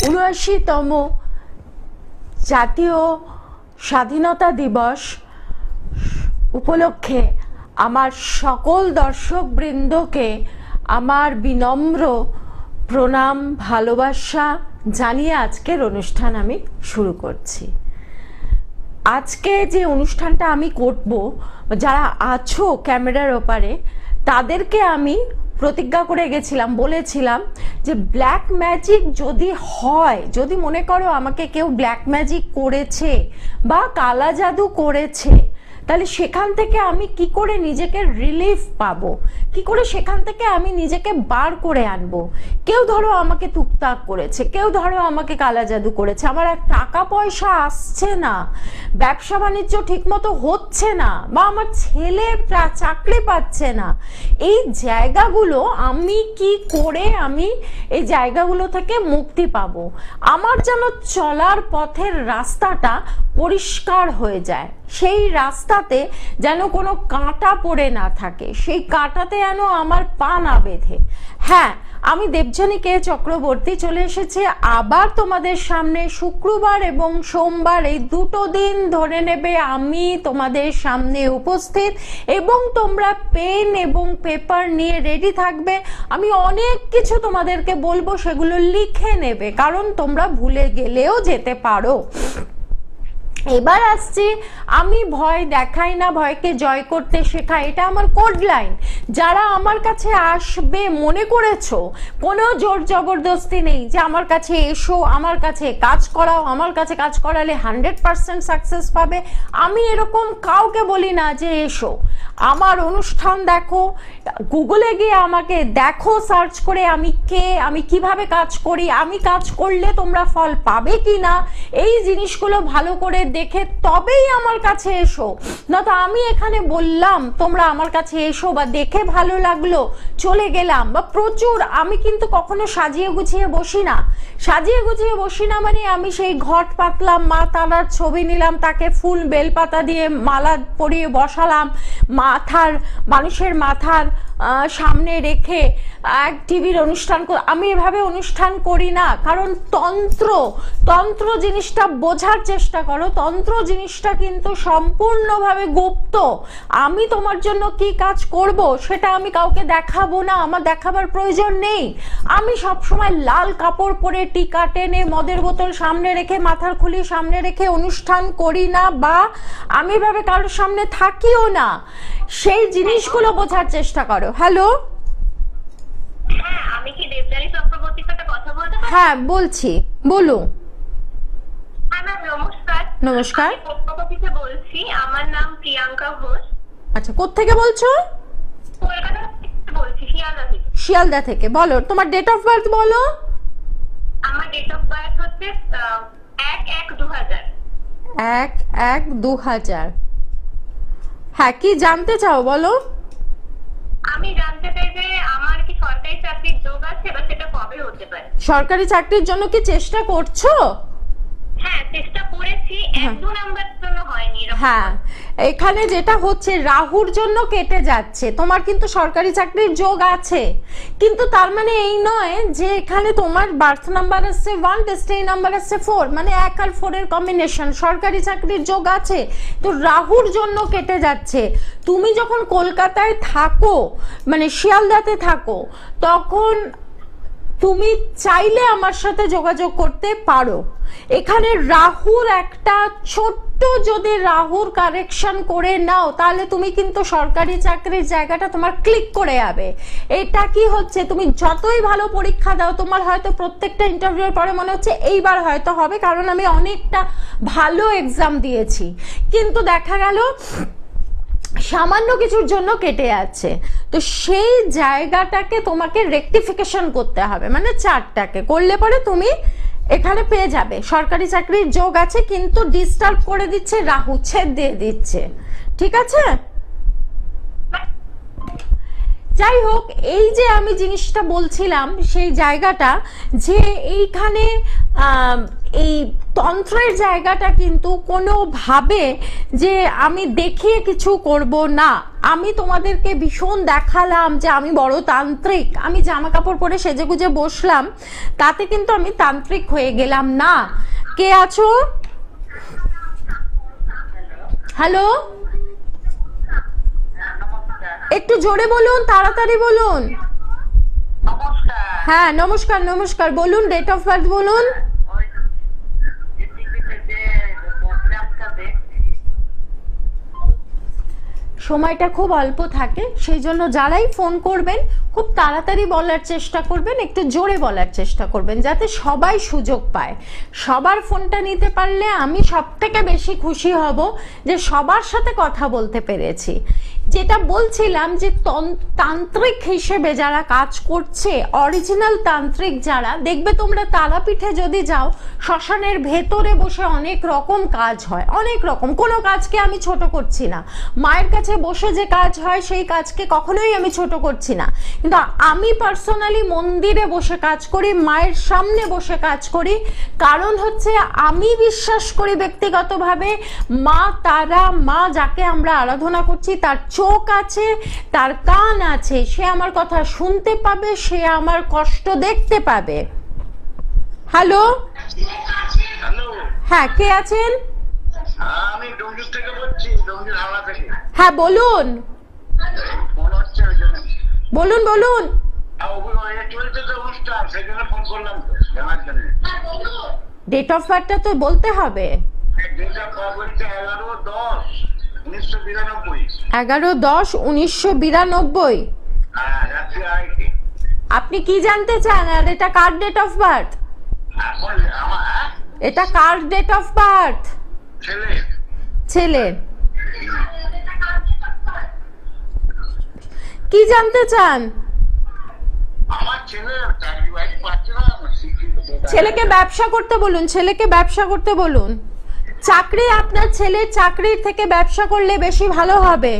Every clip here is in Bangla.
৭৯তম জাতীয় স্বাধীনতা দিবস উপলক্ষে আমার সকল দর্শকবৃন্দকে আমার বিনম্র প্রণাম ভালোবাসা জানিয়ে আজকের অনুষ্ঠান আমি শুরু করছি। আজকে যে অনুষ্ঠানটা আমি করব, যারা আছো ক্যামেরার ওপারে তাদেরকে আমি প্রতিজ্ঞা করে গেছিলাম, বলেছিলাম যে ব্ল্যাক ম্যাজিক যদি হয়, যদি মনে করো আমাকে কেউ ব্ল্যাক ম্যাজিক করেছে বা কালা জাদু করেছে, তাহলে সেখান থেকে আমি কি করে নিজেকে রিলিফ পাবো, কি করে সেখান থেকে আমি নিজেকে বার করে আনবো। কেউ ধরো আমাকে তুকতাক করেছে, কেউ ধরো আমাকে কালা জাদু করেছে, আমার আর টাকা পয়সা আসছে না, ব্যবসা বাণিজ্য ঠিক মতো হচ্ছে না, বা আমার ছেলে চাকরি পাচ্ছে না, এই জায়গাগুলো আমি কি করে আমি এই জায়গাগুলো থেকে মুক্তি পাবো, আমার যেন চলার পথের রাস্তাটা পরিষ্কার হয়ে যায়, সেই রাস্তাতে যেন কোনো কাঁটা পড়ে না থাকে, সেই কাঁটাতে যেন আমার পা না বেঁধে। হ্যাঁ, আমি দেবযানী কে চক্রবর্তী চলে এসেছি আবার তোমাদের সামনে। শুক্রবার এবং সোমবার এই দুটো দিন ধরে নেবে আমি তোমাদের সামনে উপস্থিত, এবং তোমরা পেন এবং পেপার নিয়ে রেডি থাকবে। আমি অনেক কিছু তোমাদেরকে বলবো, সেগুলো লিখে নেবে, কারণ তোমরা ভুলে গেলেও যেতে পারো। এবার আসছি, আমি ভয় দেখাই না, ভয়কে জয় করতে শেখা, এটা আমার কোড লাইন। যারা আমার কাছে আসবে মনে করেছো, কোনো জোর জবরদস্তি নেই যে আমার কাছে এসো, আমার কাছে কাজ করাও, আমার কাছে কাজ করালে 100% সাকসেস পাবে, আমি এরকম কাউকে বলি না যে এসো। আমার অনুষ্ঠান দেখো, গুগলে গিয়ে আমাকে দেখো সার্চ করে আমি কে, আমি কিভাবে কাজ করি, আমি কাজ করলে তোমরা ফল পাবে কি না, এই জিনিসগুলো ভালো করে দেখে তবেই আমার কাছে এসো। না তো আমি এখানে বললাম তোমরা আমার কাছে এসো, বা দেখে ভালো লাগলো চলে গেলাম, বা প্রচুর, আমি কিন্তু কখনো সাজিয়ে গুছিয়ে বসি না। সাজিয়ে গুছিয়ে বসি না মানে আমি সেই ঘট পাতলাম, মা তারার ছবি নিলাম, তাকে ফুল বেলপাতা দিয়ে মালা পরিয়ে বসালাম, মানুষের মাথার সামনে রেখে এক টিভির অনুষ্ঠান, আমি এভাবে অনুষ্ঠান করি না। কারণ তন্ত্র জিনিসটা বোঝার চেষ্টা করো, তন্ত্র জিনিসটা কিন্তু সম্পূর্ণভাবে গুপ্ত। আমি তোমার জন্য কি কাজ করব সেটা আমি কাউকে দেখাবো না, আমার দেখাবার প্রয়োজন নেই। আমি সবসময় লাল কাপড় পরে টিকা টেনে মদের বোতল সামনে রেখে মাথার খুলি সামনে রেখে অনুষ্ঠান করি না, বা আমি এভাবে কারোর সামনে থাকিও না। সেই জিনিসগুলো বোঝার চেষ্টা করো। হ্যালো, হ্যাঁ, আমি কি দেবযানী চক্রবর্তীর সাথে কথা বলতে পারি? হ্যাঁ বলছি, বলুন। হ্যাঁ ম্যাম, নমস্কার। নমস্কার। আমি কলকাতা থেকে বলছি, আমার নাম প্রিয়াঙ্কা ঘোষ। আচ্ছা, কোত্থেকে বলছো? কলকাতা থেকে বলছি, শিয়ালদা থেকে। শিয়ালদা থেকে। বলো তোমার ডেট অফ বার্থ বলো। আমার ডেট অফ বার্থ হচ্ছে 1/1/2000। 1/1/2000। হ্যাঁ, কি জানতে চাও বলো? আমি জানতে চাই যে আমার কি সরকারি চাকরির যোগ আছে, বা সেটা কবে হতে পারে? সরকারি চাকরির জন্য কি চেষ্টা করছো? হ্যাঁ, চেষ্টা করেছি, 1-2 নাম্বারের জন্য হয়নি। হ্যাঁ, এখানে যেটা হচ্ছে রাহুর জন্য কেটে যাচ্ছে, তোমার কিন্তু সরকারি চাকরির যোগ আছে, কিন্তু তার মানে এই নয় যে এখানে তোমার বার্থ নাম্বার আসছে 1, ডেস্টিনি নাম্বার আসছে 4, মানে 1 আর 4 এর কম্বিনেশন, সরকারি চাকরির যোগ আছে, তো রাহুর জন্য কেটে যাচ্ছে। তুমি যখন কলকাতায় থাকো, মানে শিয়ালদাতে থাকো, তখন তুমি চাইলে আমার সাথে যোগাযোগ করতে পারো। এখানে রাহুর একটা ছোট্ট যদি রাহুর কারেকশন করে নাও, তাহলে তুমি কিন্তু সরকারি চাকরির জায়গাটা তোমার ক্লিক করে যাবে। এটা কি হচ্ছে, তুমি যতই ভালো পরীক্ষা দাও, তোমার হয়তো প্রত্যেকটা ইন্টারভিউর পরে মনে হচ্ছে এইবার হয়তো হবে, কারণ আমি অনেকটা ভালো এক্সাম দিয়েছি, কিন্তু দেখা গেল সামান্য কিছুর জন্য কেটে যাচ্ছে। তো সেই জায়গাটাকে তোমাকে রেকটিফিকেশন করতে হবে, মানে চারটাকে করলে পরে তুমি এখানে পেয়ে যাবে। সরকারি চাকরির যোগ আছে, কিন্তু ডিস্টার্ব করে দিচ্ছে রাহু, ছেদ দিয়ে দিচ্ছে। ঠিক আছে, যাই হোক, এই যে আমি জিনিসটা বলছিলাম সেই জায়গাটা, যে এইখানে এই তন্ত্রের জায়গাটা কিন্তু কোনোভাবে যে আমি দেখিয়ে কিছু করব না। আমি তোমাদেরকে ভীষণ দেখালাম যে আমি বড় তান্ত্রিক, আমি জামা কাপড় পরে সেজেগুজে বসলাম, তাতে কিন্তু আমি তান্ত্রিক হয়ে গেলাম না। কে আছো? হ্যালো, একটু জোরে বলুন, তাড়াতাড়ি বলুন। হ্যাঁ নমস্কার, নমস্কার, বলুন, ডেট অফ বার্থ বলুন। সময়টা খুব অল্প থাকে, সেই জন্য যারাই ফোন করবেন খুব তাড়াতাড়ি বলার চেষ্টা করবেন, একটু জোরে বলার চেষ্টা করবেন, যাতে সবাই সুযোগ পায়। সবার ফোনটা নিতে পারলে আমি সবথেকে বেশি খুশি হব যে সবার সাথে কথা বলতে পেরেছি। যেটা বলছিলাম যে তান্ত্রিক হিসেবে যারা কাজ করছে, অরিজিনাল তান্ত্রিক যারা, দেখবে তোমরা তারাপীঠে যদি যাও, শ্মশানের ভেতরে বসে অনেক রকম কাজ হয়, অনেক রকম। কোনো কাজকে আমি ছোট করছি না, মায়ের কাছে বসে যে কাজ হয় সেই কাজকে কখনোই আমি ছোট করছি না, কিন্তু আমি পার্সোনালি মন্দিরে বসে কাজ করি, মায়ের সামনে বসে কাজ করি। কারণ হচ্ছে আমি বিশ্বাস করি ব্যক্তিগতভাবে মা তারা, মা যাকে আমরা আরাধনা করছি, তার চোখ আছে, তার কান আছে, সে আমার কথা শুনতে পাবে, সে আমার কষ্ট দেখতে পাবে। হ্যালো, হ্যাঁ কে আছেন? আমি ডোমজুর থেকে বলছি, ডোমজুর হাওড়া থেকে। হ্যাঁ বলুন, ফোন হচ্ছে ওই জন্য। বলুন বলুন। চলছে তো অনুষ্ঠান, সেই জন্য ফোন করলাম তো জানার জন্য। ডেট অফ বার্থটা তো বলতে হবে। ডেট অফ বার্থ বলছে 11/10/1992। 11/10/1992। হ্যাঁ, রাত্রি 2:30। আপনি কি জানতে চান? আর এটা কার ডেট অফ বার্থ? এখন আমার এটা কার ডেট অফ বার্থ? ছেলে। ছেলের। কি জানতে চান? আমার ছেলে চাকরি বাকরি পাচ্ছে না, শিক্ষিত। ছেলেকে ব্যবসা করতে বলুন, ছেলেকে ব্যবসা করতে বলুন। চাকরি, আপনার ছেলের চাকরির থেকে ব্যবসা করলে বেশি ভালো হবে,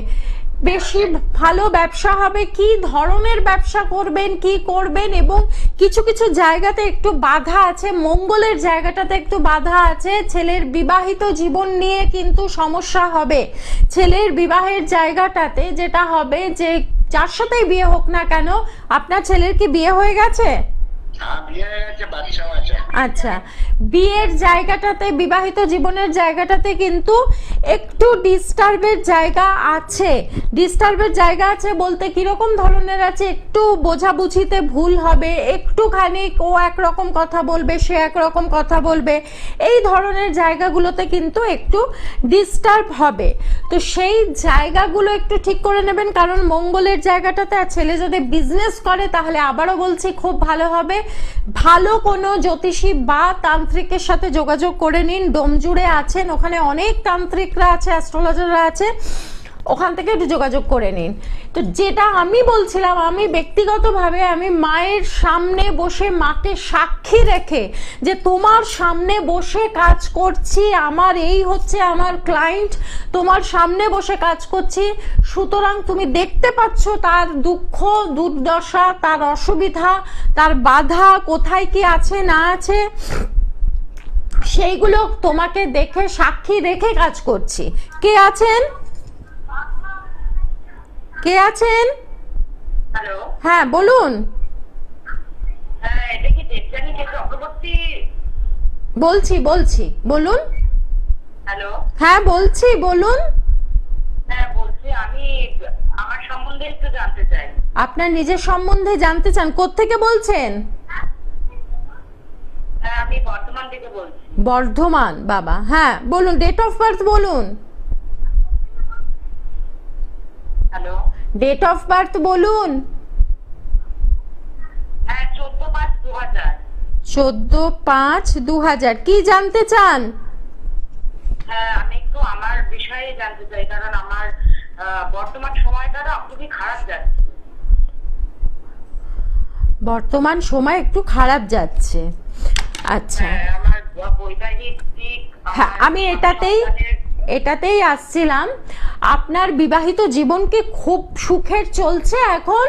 বেশি ভালো ব্যবসা হবে। কি ধরনের ব্যবসা করবেন, কি করবেন, এবং কিছু কিছু জায়গাতে একটু বাধা আছে, মঙ্গলের জায়গাটাতে একটু বাধা আছে। ছেলের বিবাহিত জীবন নিয়ে কিন্তু সমস্যা হবে। ছেলের বিবাহের জায়গাটাতে যেটা হবে যে যার সাথেই বিয়ে হোক না কেন, আপনার ছেলের কি বিয়ে হয়ে গেছে? আচ্ছা, বিয়ের জায়গাটাতে, বিবাহিত জীবনের জায়গাটাতে কিন্তু একটু ডিস্টার্বের জায়গা আছে। ডিস্টার্বের জায়গা আছে বলতে কিরকম ধরনের আছে? একটু বোঝাবুঝিতে ভুল হবে, একটুখানি ও একরকম কথা বলবে, সে একরকম কথা বলবে, এই ধরনের জায়গাগুলোতে কিন্তু একটু ডিস্টার্ব হবে। তো সেই জায়গাগুলো একটু ঠিক করে নেবেন, কারণ মঙ্গলের জায়গাটাতে। আর ছেলে যদি বিজনেস করে তাহলে আবারও বলছি খুব ভালো হবে। ভালো কোনো জ্যোতিষী বা তান্ত্রিকের সাথে যোগাযোগ করে নিন। ডোমজুড়ে আছেন, ওখানে অনেক তান্ত্রিকরা আছে, অ্যাস্ট্রোলজাররা আছে, ওখান থেকে একটু যোগাযোগ করে নিন। তো যেটা আমি বলছিলাম, আমি ব্যক্তিগতভাবে আমি মায়ের সামনে বসে, মাকে সাক্ষী রেখে যে তোমার সামনে বসে কাজ করছি, আমার এই হচ্ছে আমার ক্লায়েন্ট, তোমার সামনে বসে কাজ করছি, সুতরাং তুমি দেখতে পাচ্ছ তার দুঃখ দুর্দশা, তার অসুবিধা, তার বাধা কোথায় কি আছে না আছে, সেইগুলো তোমাকে দেখে সাক্ষী রেখে কাজ করছি। কে আছেন? কে আছেন? হ্যালো, হ্যাঁ বলুন। হ্যাঁ এটা কি দেবযানী চক্রবর্তী? বলছি বলছি, বলুন। হ্যালো, হ্যাঁ বলছি, বলুন। হ্যাঁ বলছি, আমি আমার সম্বন্ধে একটু জানতে চাই। আপনার নিজের সম্বন্ধে জানতে চান? কোত্থেকে বলছেন? হ্যাঁ, আমি বর্ধমান থেকে বলছি। বর্ধমান, বাবা। হ্যাঁ বলুন, ডেট অফ বার্থ বলুন। হ্যালো, ডেট অফ বার্থ বলুন। হ্যাঁ 14/5/2000। 14/5/2000। কি জানতে চান? হ্যাঁ, আমি একটু আমার বিষয়ে জানতে চাই, কারণ আমার বর্তমান সময়টা না খুবই খারাপ যাচ্ছে। বর্তমান সময় একটু খারাপ যাচ্ছে। আচ্ছা, আমার বৈবাহিক দিক, হ্যাঁ আমি এটাতেই আসছিলাম। আপনার বিবাহিত জীবন কি খুব সুখের চলছে এখন?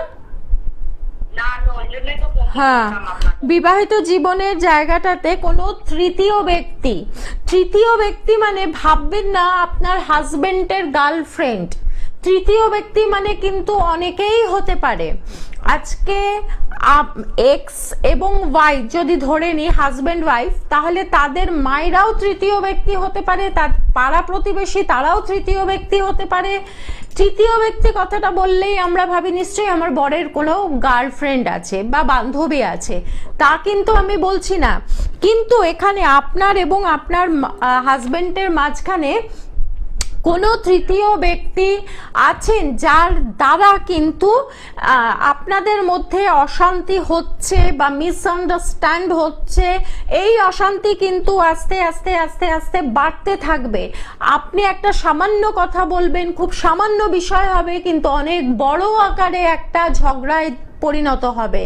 না আমি ওই জন্যই তো ফোন হ্যাঁ, করলাম আপনাকে। বিবাহিত জীবনের জায়গাটাতে কোনো তৃতীয় ব্যক্তি মানে ভাববেন না আপনার হাজবেন্ডের গার্লফ্রেন্ড। তৃতীয় ব্যক্তি মানে কিন্তু অনেকেই হতে পারে। আজকে এক্স এবং ওয়াই যদি ধরে নি হাজবেন্ড ওয়াইফ, তাহলে তাদের মায়েরাও তৃতীয় ব্যক্তি হতে পারে, তার পাড়া প্রতিবেশী তারাও তৃতীয় ব্যক্তি হতে পারে। তৃতীয় ব্যক্তি কথাটা বললেই আমরা ভাবি নিশ্চয়ই আমার বরের কোনো গার্লফ্রেন্ড আছে বা বান্ধবী আছে, তা কিন্তু আমি বলছি না। কিন্তু এখানে আপনার এবং আপনার হাজবেন্ডের মাঝখানে কোনো তৃতীয় ব্যক্তি আছেন যার দ্বারা কিন্তু আপনাদের মধ্যে অশান্তি হচ্ছে বা মিসআন্ডারস্ট্যান্ড হচ্ছে। এই অশান্তি কিন্তু আস্তে আস্তে আস্তে আস্তে বাড়তে থাকবে। আপনি একটা সামান্য কথা বলবেন, খুব সামান্য বিষয় হবে, কিন্তু অনেক বড় আকারে একটা ঝগড়ায় পরিণত হবে,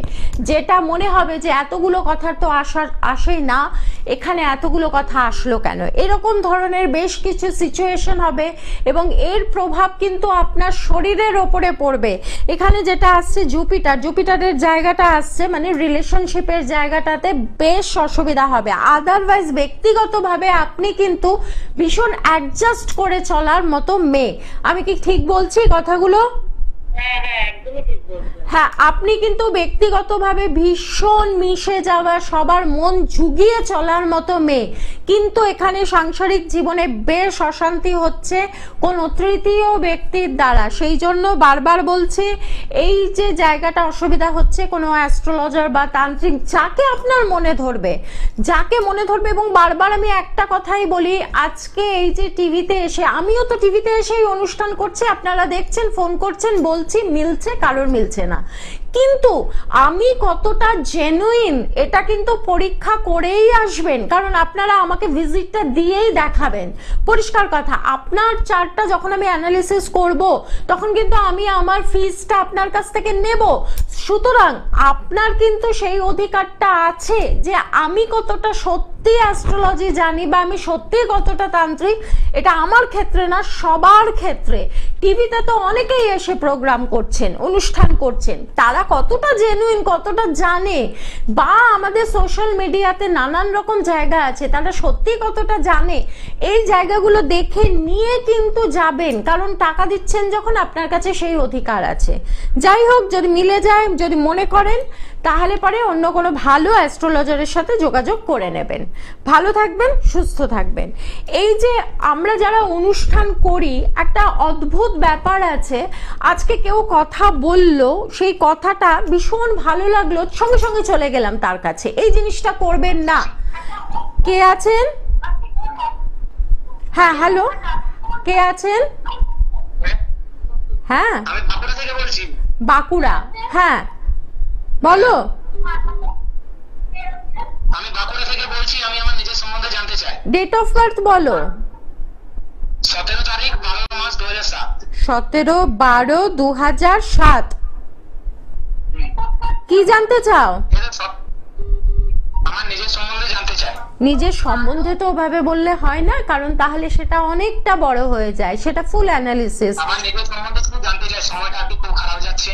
যেটা মনে হবে যে এতগুলো কথা তো আসেই না, এখানে এতগুলো কথা আসলো কেন। এরকম ধরনের বেশ কিছু সিচুয়েশন হবে এবং এর প্রভাব কিন্তু আপনার শরীরের ওপরে পড়বে। এখানে যেটা আসছে জুপিটারের জায়গাটা আসছে, মানে রিলেশনশিপের জায়গাটাতে বেশ অসুবিধা হবে। আদারওয়াইজ ব্যক্তিগতভাবে আপনি কিন্তু ভীষণ অ্যাডজাস্ট করে চলার মতো মেয়ে। আমি কি ঠিক বলছি কথাগুলো? হ্যাঁ হ্যাঁ একদমই ঠিক বলছেন। হ্যাঁ, আপনি কিন্তু ব্যক্তিগতভাবে ভীষণ মিশে যাওয়া, সবার মন জুগিয়ে চলার মতো মেয়ে, কিন্তু এখানে সাংসারিক জীবনে বেশ অশান্তি হচ্ছে কোনো তৃতীয় ব্যক্তির দ্বারা। সেই জন্য বারবার বলছি, এই যে জায়গাটা অসুবিধা হচ্ছে, কোনো অ্যাস্ট্রোলজার বা তান্ত্রিক যাকে আপনার মনে ধরবে, এবং বারবার আমি একটা কথাই বলি, আজকে এই যে টিভিতে এসে, আমিও তো টিভিতে এসে এই অনুষ্ঠান করছি, আপনারা দেখছেন, ফোন করছেন, বলছি, মিলছে, কারোর মিলছে না, কিন্তু আমি কতটা জেনুইন এটা কিন্তু পরীক্ষা করেই আসবেন, কারণ আপনারা আমাকে ভিজিটটা দিয়েই দেখাবেন। পরিষ্কার কথা, আপনার চার্টটা যখন আমি অ্যানালিসিস করব তখন কিন্তু আমি আমার ফিজটা আপনার কাছ থেকে নেব। সুতরাং আপনার কিন্তু সেই অধিকারটা আছে যে আমি কতটা সত্যি অ্যাস্ট্রোলজি জানি বা আমি সত্যি কতটা তান্ত্রিক, এটা আমার ক্ষেত্রে না, সবার ক্ষেত্রে। টিভিতে তো অনেকেই এসে প্রোগ্রাম করছেন, অনুষ্ঠান করছেন, তারা কতটা জেনুইন, কতটা জানে, বা আমাদের সোশ্যাল মিডিয়াতে নানান রকম জায়গা আছে, তারা সত্যি কতটা জানে, এই জায়গাগুলো দেখে নিয়ে কিন্তু যাবেন, কারণ টাকা দিচ্ছেন যখন, আপনার কাছে সেই অধিকার আছে। যাই হোক, যদি মিলে যায়, যদি মনে করেন, তাহলে পরে অন্য কোনো ভালো অ্যাস্ট্রোলজারের সাথে যোগাযোগ করে নেবেন। ভালো থাকবেন, সুস্থ থাকবেন। এই যে আমরা যারা অনুষ্ঠান করি, একটা অদ্ভুত ব্যাপার আছে, আজকে কেউ কথা বলল, সেই কথাটা ভীষণ ভালো লাগলো, সঙ্গে সঙ্গে চলে গেলাম তার কাছে। এই জিনিসটা করবেন না। কে আছেন? হ্যাঁ, হ্যালো, কে আছেন? হ্যাঁ, আমি বাঁকুড়া থেকে বলছি। বাঁকুড়া, হ্যাঁ বলো। আমি বাঁকুড়া থেকে বলছি, আমি আমার নিজের সম্বন্ধে জানতে চাই। ডেট অফ বার্থ বলো। 17 তারিখ 12 মাস 2007। 17/12/2007। কি জানতে চাও? আমার নিজের সম্বন্ধে জানতে চাই। নিজের সম্বন্ধে তো ওভাবে বললে হয় না, কারণ তাহলে সেটা অনেকটা বড় হয়ে যায়, সেটা ফুল অ্যানালিসিস। আমার নিজের সম্বন্ধে শুধু জানতে চাই, সময়টা একটু খুব খারাপ যাচ্ছে।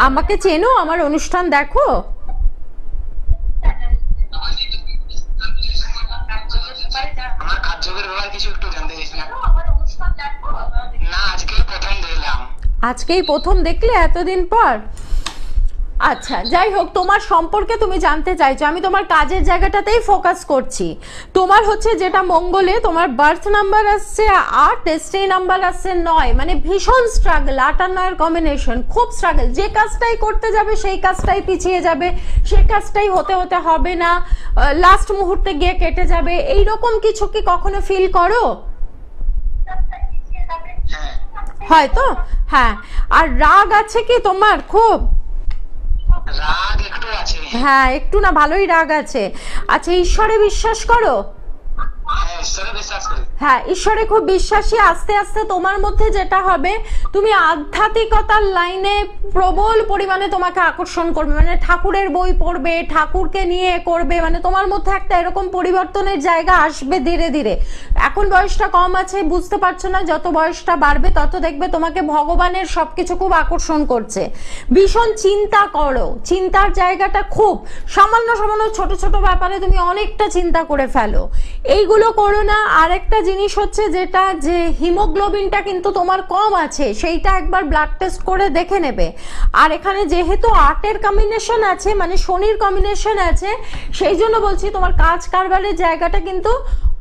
আমাকে চেনো? আমার অনুষ্ঠান দেখো? আমার কার্যকের ব্যাপারে কিছু একটু জানতে চাইছিলাম। না, আজকেই প্রথম দেখলাম। আজকেই প্রথম দেখলে এতদিন পর? আচ্ছা, যাই হোক, তোমার সম্পর্কে তুমি জানতে চাইছো, আমি তোমার কাজের জায়গাটাতেই ফোকাস করছি। তোমার হচ্ছে যেটা মঙ্গলে, তোমার বার্থ নাম্বার আসছে 8, ডেস্টিনি নাম্বার আসছে 9, মানে ভীষণ স্ট্রাগল, 8 আর 9 কম্বিনেশন, খুব স্ট্রাগল। যে কাজটাই করতে যাবে সেই কাজটাই পিছিয়ে যাবে, সেই কাজটাই হতে হতে হবে না, লাস্ট মুহূর্তে গিয়ে কেটে যাবে। এইরকম কিছু কি কখনো ফিল করো? হয়তো, হ্যাঁ। আর রাগ আছে কি তোমার খুব? রাগ একটু আছে। হ্যাঁ, একটু না, ভালোই রাগ আছে। আচ্ছা, ঈশ্বরে বিশ্বাস করো? হ্যাঁ, ঈশ্বরে বিশ্বাস করি। হ্যাঁ, ঈশ্বরে খুব বিশ্বাসী। আস্তে আস্তে তোমার মধ্যে যেটা হবে, তুমি আধ্যাত্মিকতার লাইনে প্রবল পরিমাণে তোমাকে আকর্ষণ করবে, মানে ঠাকুরের বই পড়বে, ঠাকুরকে নিয়ে করবে, মানে তোমার মধ্যে একটা এরকম পরিবর্তনের জায়গা আসবে ধীরে ধীরে। এখন বয়সটা কম আছে, বুঝতে পারছো না, যত বয়সটা বাড়বে তত দেখবে তোমাকে ভগবানের সবকিছু খুব আকর্ষণ করছে। ভীষণ চিন্তা করো, চিন্তার জায়গাটা খুব সামান্য সামান্য ছোট ছোট ব্যাপারে তুমি অনেকটা চিন্তা করে ফেলো, এইগুলো করো না। আরেকটা জিনিস হচ্ছে যেটা, যে হিমোগ্লোবিনটা কিন্তু তোমার কম আছে, সেইটা একবার ব্লাড টেস্ট করে দেখে নেবে। আর এখানে যেহেতু 8-এর কম্বিনেশন আছে, মানে শনির কম্বিনেশন আছে, সেই জন্য বলছি তোমার কাজ কারবারের জায়গাটা কিন্তু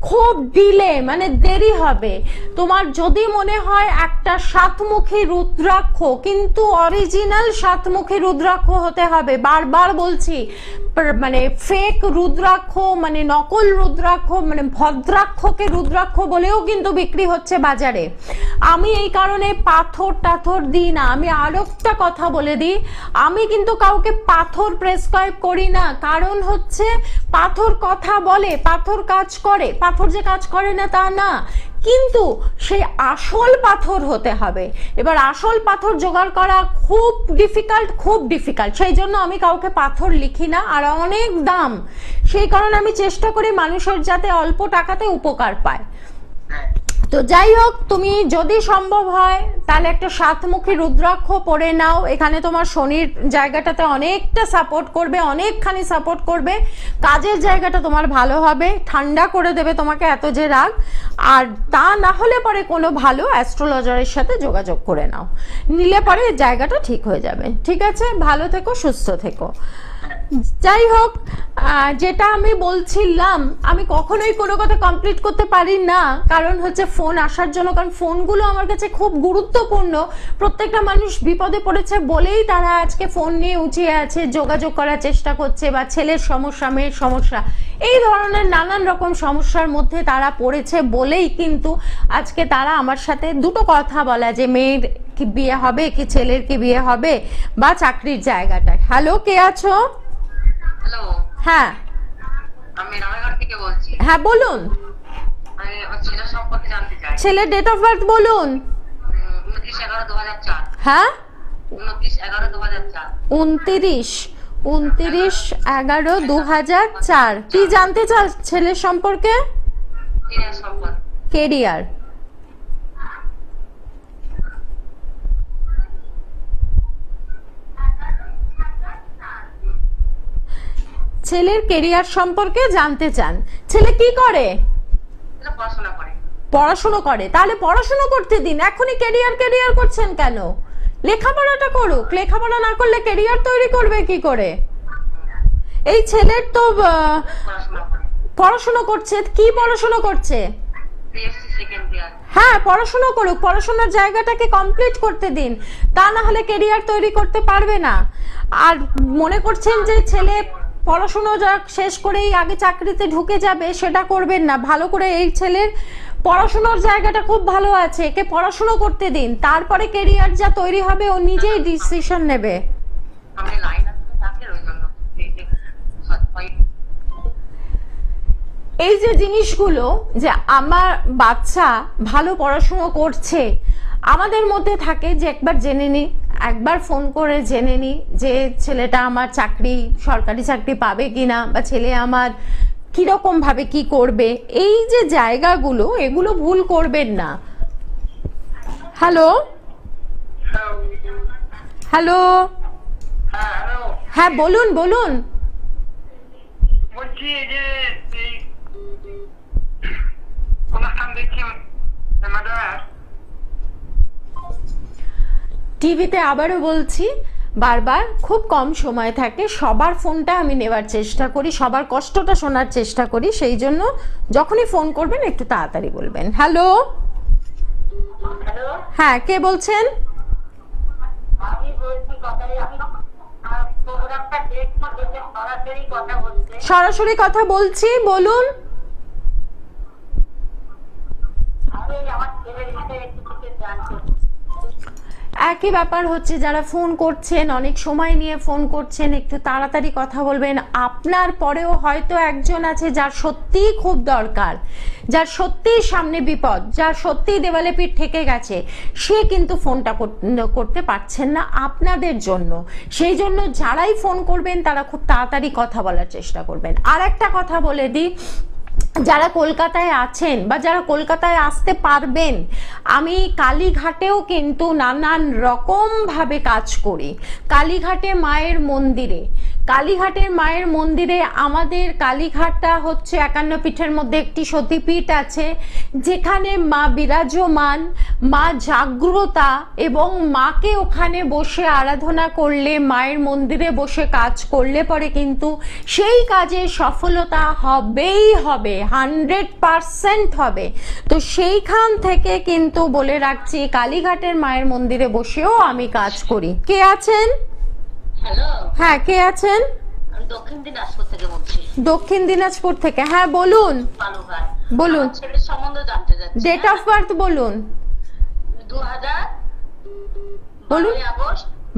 খুব ডিলে, মানে দেরি হবে। তোমার যদি মনে হয় একটা সাতমুখী রুদ্রাক্ষ, কিন্তু অরিজিনাল সাতমুখী রুদ্রাক্ষ হতে হবে, বারবার বলছি, মানে ফেক রুদ্রাক্ষ, মানে নকল রুদ্রাক্ষ, মানে ভদ্রাক্ষকে রুদ্রাক্ষ বলেও কিন্তু বিক্রি হচ্ছে বাজারে। আমি এই কারণে পাথর টাথর দিই না। আমি আরো একটা কথা বলে দিই, আমি কিন্তু কাউকে পাথর প্রেসক্রাইব করি না, কারণ হচ্ছে পাথর কথা বলে, পাথর কাজ করে, পাথর যে কাজ করে না তা না, কিন্তু সেই আসল পাথর হতে হবে। এবার আসল পাথর জোগাড় করা খুব ডিফিকাল্ট, খুব ডিফিকাল্ট, সেই জন্য আমি কাউকে পাথর লিখি না, আর অনেক দাম। সেই কারণে আমি চেষ্টা করি মানুষের যাতে অল্প টাকাতে উপকার পায়। তো যাই হোক, তুমি যদি সম্ভব হয় তাহলে একটা সাতমুখী রুদ্রাক্ষ পরে নাও। এখানে তোমার শনির জায়গাটাতে অনেকটা সাপোর্ট করবে, অনেকখানি সাপোর্ট করবে। কাজের জায়গাটা তোমার ভালো হবে, ঠান্ডা করে দেবে তোমাকে এত যে রাগ। আর তা না হলে পরে কোনো ভালো অ্যাস্ট্রোলজারের সাথে যোগাযোগ করে নাও, নিলে পরে জায়গাটা ঠিক হয়ে যাবে। ঠিক আছে, ভালো থেকো, সুস্থ থেকো। যাই হোক, যেটা আমি বলছিলাম, আমি কখনোই কোনো কথা কমপ্লিট করতে পারি না, কারণ হচ্ছে ফোন আসার জন্য, কারণ ফোনগুলো আমার কাছে খুব গুরুত্বপূর্ণ। প্রত্যেকটা মানুষ বিপদে পড়েছে বলেই তারা আজকে ফোন নিয়ে উঁচিয়ে আছে, যোগাযোগ করার চেষ্টা করছে, বা ছেলের সমস্যা, মেয়ের সমস্যা, এই ধরনের নানান রকম সমস্যার মধ্যে তারা পড়েছে বলেই কিন্তু আজকে তারা আমার সাথে দুটো কথা বলা, যে মেয়ের কি বিয়ে হবে, কি ছেলের কি বিয়ে হবে, বা চাকরির জায়গাটায়। হ্যালো, কে আছো? হ্যালো, হ্যাঁ, আমি রানাঘাট থেকে বলছি। হ্যাঁ বলুন। আমি আমার ছেলের সম্পর্কে জানতে চাই। ছেলের ডেট অফ বার্থ বলুন। 29/11/2004। হ্যাঁ, 29/11/2004। 29/11/2004। কি জানতে চাও ছেলের সম্পর্কে? কেরিয়ার সম্পর্কে। কেরিয়ার। ছেলের কেরিয়ার সম্পর্কে জানতে চান। ছেলে কি করে? পড়াশোনা করে। পড়াশোনা করে, তাহলে পড়াশোনা করতে দিন। এখনই কেরিয়ার কেরিয়ার করছেন কেন? লেখাপড়াটা করুক, লেখাপড়া না করলে কেরিয়ার তৈরি করবে কি করে? এই ছেলের তো পড়াশোনা করছে, কি পড়াশোনা করছে? হ্যাঁ, পড়াশোনা করুক, পড়াশোনার জায়গাটাকে কমপ্লিট করতে দিন, তা না হলে কেরিয়ার তৈরি করতে পারবে না। আর মনে করছেন যে ছেলে পড়াশোনা শেষ করেই আগে চাকরিতে ঢুকে যাবে, সেটা করবেন না। ভালো করে, এই ছেলের পড়াশোনার জায়গাটা খুব ভালো আছে, একে পড়াশোনা করতে দিন, তারপরে কেরিয়ার যা তৈরি হবে ও নিজেই ডিসিশন নেবে। এই যে জিনিসগুলো, যে আমার বাচ্চা ভালো পড়াশোনা করছে, আমাদের মধ্যে থাকে যে একবার জেনে নি, একবার ফোন করে জেনে নি যে ছেলেটা আমার চাকরি, সরকারি চাকরি পাবে কিনা, বা ছেলে আমার কিরকম ভাবে কি করবে। এই যে জায়গাগুলো, এগুলো ভুল করবেন না। হ্যালো, হ্যালো, হ্যাঁ বলুন বলুন। বলছি যে অনুষ্ঠান দেখছি টিভিতে, আবারও বলছি বারবার, খুব কম সময় থাকে, সবার ফোনটা আমি নেওয়ার চেষ্টা করি, সবার কষ্টটা শোনার চেষ্টা করি, সেই জন্য যখনই ফোন করবেন একটু তাড়াতাড়ি বলবেন। হ্যালো, হ্যাঁ কে বলছেন? সরাসরি কথা বলছি, বলুন। একই ব্যাপার হচ্ছে, যারা ফোন করছেন অনেক সময় নিয়ে ফোন করছেন, একটু তাড়াতাড়ি কথা বলবেন। আপনার পরেও হয়তো একজন আছে যার সত্যিই খুব দরকার, যার সত্যিই সামনে বিপদ, যার সত্যিই দেওয়ালে পিঠ ঠেকে গেছে, সে কিন্তু ফোনটা করতে পারছেন না আপনাদের জন্য। সেই জন্য যারাই ফোন করবেন তারা খুব তাড়াতাড়ি কথা বলার চেষ্টা করবেন। আর একটা কথা বলে দিই, যারা কলকাতায় আছেন বা যারা কলকাতায় আসতে পারবেন, আমি কালীঘাটেও কিন্তু নানান রকম ভাবে কাজ করি। কালীঘাটে মায়ের মন্দিরে, কালীঘাটের মায়ের মন্দিরে, আমাদের কালীঘাটটা হচ্ছে 51 পীঠের মধ্যে একটি সতীপীঠ আছে, যেখানে মা বিরাজমান, মা জাগ্রতা, এবং মাকে ওখানে বসে আরাধনা করলে, মায়ের মন্দিরে বসে কাজ করলে পরে কিন্তু সেই কাজে সফলতা হবেই হবে, 100% হবে। তো সেইখান থেকে কিন্তু বলে রাখছি, কালীঘাটের মায়ের মন্দিরে বসেও আমি কাজ করি। কে আছেন? হ্যালো, হ্যাঁ, কে আছেন? আমি দক্ষিণ দিনাজপুর থেকে বলছি। দক্ষিণ দিনাজপুর থেকে, হ্যাঁ বলুন। বলুন, ছেলের সম্বন্ধে জানতে চাচ্ছি। ডেট অফ বার্থ বলুন। 2000, বলুন।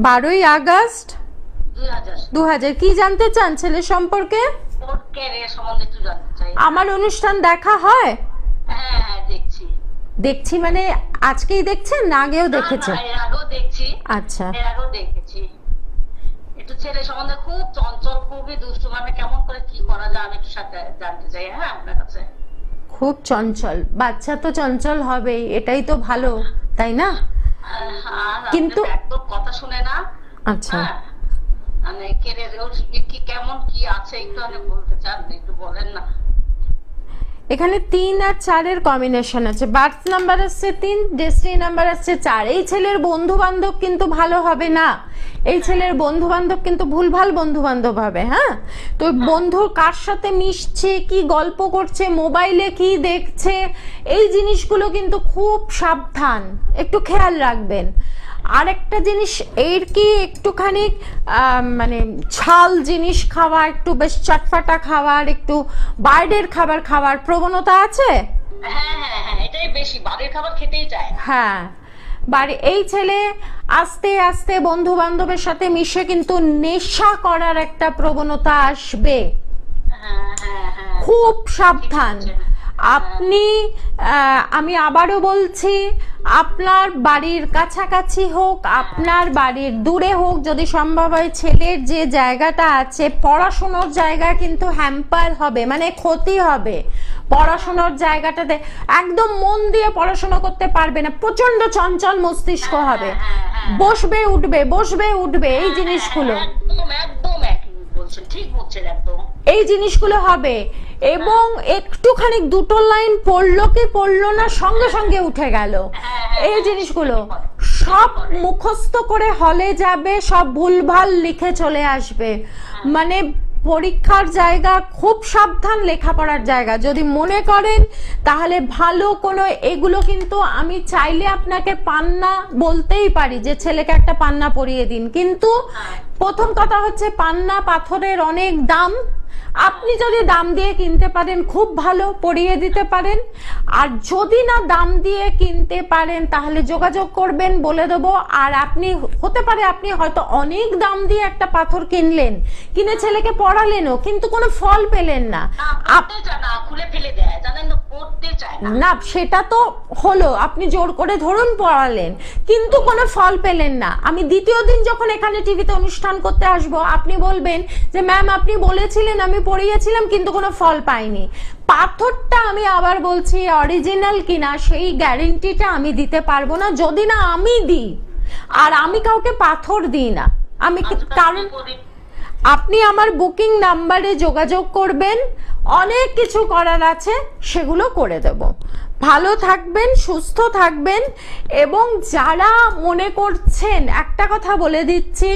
12 আগস্ট 2000। কি জানতে চান ছেলের সম্পর্কে? ওর ক্যারিয়ার সম্বন্ধে একটু জানতে চাই। আমার অনুষ্ঠান দেখা হয়? হ্যাঁ, দেখছি। দেখছি মানে আজকেই দেখছেন না আগেও দেখেছেন? এর আগেও দেখছি। আচ্ছা, এর আগেও দেখেছি। একটু ছেলে সম্বন্ধে খুব চঞ্চল, খুবই দুষ্টু, মানে কেমন করে কি করা যায় আমি একটু সাথে জানতে চাই। হ্যাঁ, আপনার কাছে। খুব চঞ্চল, বাচ্চা তো চঞ্চল হবেই, এটাই তো ভালো, তাই না? কিন্তু একদম কথা শুনে না। আচ্ছা, মানে ক্যারিয়ার কি কেমন কি আছে একটু আমি বলতে চান, একটু বলেন না। এখানে 3 আর 4 এর কম্বিনেশন আছে, বার্থ নাম্বার আসছে 3, ডেস্টিনি নাম্বার আসছে 4। এই ছেলের বন্ধু বান্ধব কিন্তু ভালো হবে না, এই ছেলের বন্ধু বান্ধব কিন্তু ভুলভাল বন্ধু বান্ধব হবে। হ্যাঁ, তো বন্ধু কার সাথে মিশছে, কি গল্প করছে, মোবাইলে কি দেখছে, এই জিনিসগুলো কিন্তু খুব সাবধান, একটু খেয়াল রাখবেন। আর একটা জিনিস, এর কি একটুখানি মানে ঝাল জিনিস খাওয়া, একটু বেশ চটপাটা খাওয়ার, একটু বাইরের খাবার খাওয়ার প্রবণতা আছে? হ্যাঁ, এটাই বেশি, বাড়ির খাবার খেতেই চায়। হ্যাঁ, বাড়ি, এই ছেলে আস্তে আস্তে বন্ধু বান্ধবের সাথে মিশে কিন্তু নেশা করার একটা প্রবণতা আসবে। খুব সাবধান আপনি। আমি আবারও বলছি, আপনার বাড়ির কাছাকাছি হোক, আপনার বাড়ির দূরে হোক, যদি সম্ভব হয়, ছেলের যে জায়গাটা আছে পড়াশোনার জায়গা কিন্তু হ্যাম্পার হবে, মানে ক্ষতি হবে। পড়াশোনার জায়গাটাতে একদম মন দিয়ে পড়াশোনা করতে পারবে না, প্রচন্ড চঞ্চল মস্তিষ্ক হবে, বসবে উঠবে, বসবে উঠবে, এই জিনিসগুলো, এই জিনিসগুলো হবে। এবং একটুখানি দুটো লাইন পড়লো কি পড়লো না, সঙ্গে সঙ্গে উঠে গেল, এই জিনিসগুলো সব মুখস্থ করে হলে যাবে, সব ভুলভাল লিখে চলে আসবে। মানে পরীক্ষার জায়গা খুব সাবধান, লেখাপড়ার জায়গা যদি মনে করেন তাহলে ভালো কোনো, এগুলো কিন্তু আমি চাইলে আপনাকে পান্না বলতেই পারি যে ছেলেকে একটা পান্না পরিয়ে দিন, কিন্তু প্রথম কথা হচ্ছে পান্না পাথরের অনেক দাম। আপনি যদি দাম দিয়ে কিনতে পারেন খুব ভালো, পরিয়ে দিতে পারেন। আর যদি না দাম দিয়ে কিনতে পারেন তাহলে যোগাযোগ করবেন, বলে দেবো। আর আপনি হতে পারে আপনি হয়তো অনেক দাম দিয়ে একটা পাথর কিনলেন, কিনে ছেলেকে পড়ালেনও, কিন্তু কোনো ফল পেলেন না। না, সেটা তো হলো, আপনি জোর করে ধরুন পড়ালেন, কিন্তু কোনো ফল পেলেন না। আমি দ্বিতীয় দিন যখন এখানে টিভিতে অনুষ্ঠান করতে আসবো, আপনি বলবেন যে ম্যাম আপনি বলেছিলেন, আমি পড়িয়েছিলাম, কিন্তু কোনো ফল পাইনি। পাথরটা আমি আবার বলছি অরিজিনাল কিনা সেই গ্যারেন্টিটা আমি দিতে পারবো না যদি না আমি দিই। আর আমি কাউকে পাথর দিই না, আমি, কারণ আপনি আমার বুকিং নাম্বারে যোগাযোগ করবেন, অনেক কিছু করার আছে, সেগুলো করে দেব। ভালো থাকবেন, সুস্থ থাকবেন। এবং যারা মনে করছেন, একটা কথা বলে দিচ্ছি,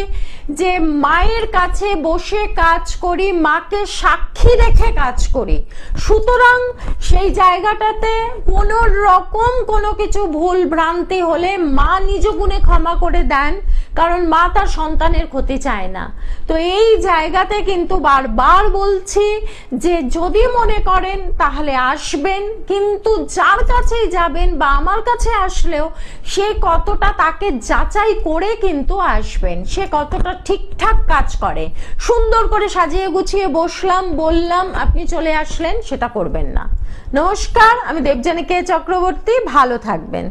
যে মায়ের কাছে বসে কাজ করি, মাকে সাক্ষী রেখে কাজ করি, সুতরাং সেই জায়গাটাতে কোনো রকম কোনো কিছু ভুল ভ্রান্তি হলে মা নিজ গুণে ক্ষমা করে দেন, কারণ মা তার সন্তানের ক্ষতি চায় না। তো এই জায়গাতে কিন্তু বারবার বলছি যে যদি মনে করেন তাহলে আসবেন, কিন্তু যা যার কাছেই যাবেন বা আমার কাছে আসলেও সে কতটা তাকে যাচাই করে কিন্তু আসবেন, সে কতটা ঠিকঠাক কাজ করে। সুন্দর করে সাজিয়ে গুছিয়ে বসলাম, বললাম, আপনি চলে আসলেন, সেটা করবেন না। নমস্কার, আমি দেবযানী কে চক্রবর্তী, ভালো থাকবেন।